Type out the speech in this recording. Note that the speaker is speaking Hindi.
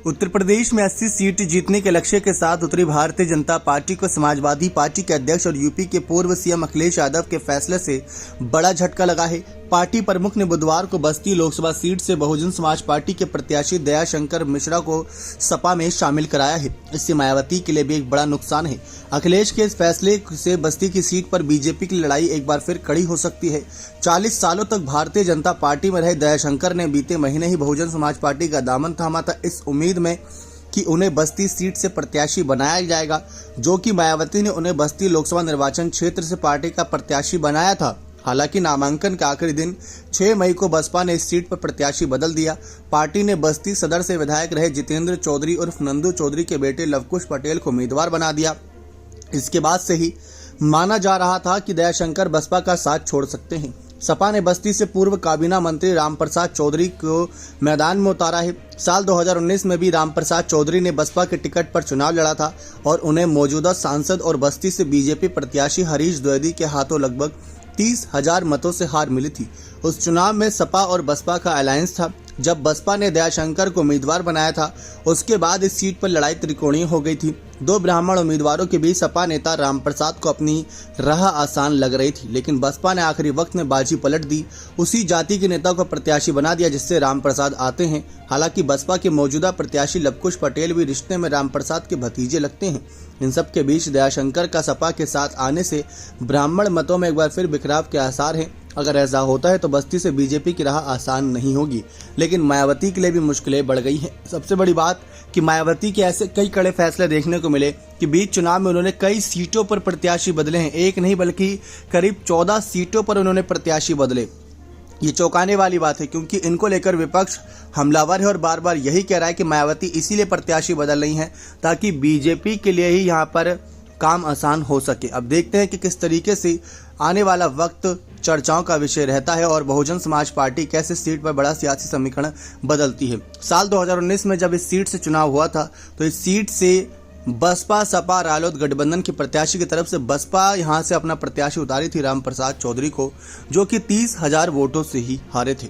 उत्तर प्रदेश में 80 सीट जीतने के लक्ष्य के साथ उतरी भारतीय जनता पार्टी को समाजवादी पार्टी के अध्यक्ष और यूपी के पूर्व सीएम अखिलेश यादव के फैसले से बड़ा झटका लगा है। पार्टी प्रमुख ने बुधवार को बस्ती लोकसभा सीट से बहुजन समाज पार्टी के प्रत्याशी दयाशंकर मिश्रा को सपा में शामिल कराया है। इससे मायावती के लिए भी एक बड़ा नुकसान है। अखिलेश के इस फैसले से बस्ती की सीट पर बीजेपी की लड़ाई एक बार फिर कड़ी हो सकती है। 40 सालों तक भारतीय जनता पार्टी में रहे दयाशंकर ने बीते महीने ही बहुजन समाज पार्टी का दामन थामा था, इस उम्मीद में कि उन्हें बस्ती सीट से प्रत्याशी बनाया जाएगा, जो कि मायावती ने उन्हें बस्ती लोकसभा निर्वाचन क्षेत्र से पार्टी का प्रत्याशी बनाया था। हालांकि नामांकन का आखिरी दिन 6 मई को बसपा ने इस सीट पर प्रत्याशी बदल दिया। पार्टी ने बस्ती सदर से विधायक रहे जितेंद्र चौधरी उर्फ नंदू चौधरी के बेटे लवकुश पटेल को उम्मीदवार बना दिया। इसके बाद से ही माना जा रहा था कि दयाशंकर बसपा का साथ छोड़ सकते हैं। सपा ने बस्ती से पूर्व काबीना मंत्री रामप्रसाद चौधरी को मैदान में उतारा है। साल 2019 में भी रामप्रसाद चौधरी ने बसपा के टिकट पर चुनाव लड़ा था और उन्हें मौजूदा सांसद और बस्ती से बीजेपी प्रत्याशी हरीश द्विवेदी के हाथों लगभग 30,000 मतों से हार मिली थी। उस चुनाव में सपा और बसपा का अलायंस था। जब बसपा ने दयाशंकर को उम्मीदवार बनाया था, उसके बाद इस सीट पर लड़ाई त्रिकोणीय हो गई थी। 2 ब्राह्मण उम्मीदवारों के बीच सपा नेता रामप्रसाद को अपनी राह आसान लग रही थी, लेकिन बसपा ने आखिरी वक्त में बाजी पलट दी, उसी जाति के नेता को प्रत्याशी बना दिया जिससे रामप्रसाद आते हैं। हालांकि बसपा के मौजूदा प्रत्याशी लवकुश पटेल भी रिश्ते में रामप्रसाद के भतीजे लगते हैं। इन सब के बीच दयाशंकर का सपा के साथ आने से ब्राह्मण मतों में एक बार फिर बिखराव के आसार हैं। अगर ऐसा होता है तो बस्ती से बीजेपी की राह आसान नहीं होगी, लेकिन मायावती के लिए भी मुश्किलें बढ़ गई हैं। सबसे बड़ी बात कि मायावती के ऐसे कई कड़े फैसले देखने को मिले कि बीच चुनाव में उन्होंने कई सीटों पर प्रत्याशी बदले हैं। एक नहीं बल्कि करीब 14 सीटों पर उन्होंने प्रत्याशी बदले। ये चौंकाने वाली बात है क्योंकि इनको लेकर विपक्ष हमलावर है और बार बार यही कह रहा है कि मायावती इसीलिए प्रत्याशी बदल रही हैं ताकि बीजेपी के लिए ही यहाँ पर काम आसान हो सके। अब देखते हैं कि किस तरीके से आने वाला वक्त चर्चाओं का विषय रहता है और बहुजन समाज पार्टी कैसे सीट पर बड़ा सियासी समीकरण बदलती है। साल 2019 में जब इस सीट से चुनाव हुआ था तो इस सीट से बसपा सपा रालोद गठबंधन के प्रत्याशी की तरफ से बसपा यहां से अपना प्रत्याशी उतारी थी रामप्रसाद चौधरी को, जो कि 30,000 वोटों से ही हारे थे।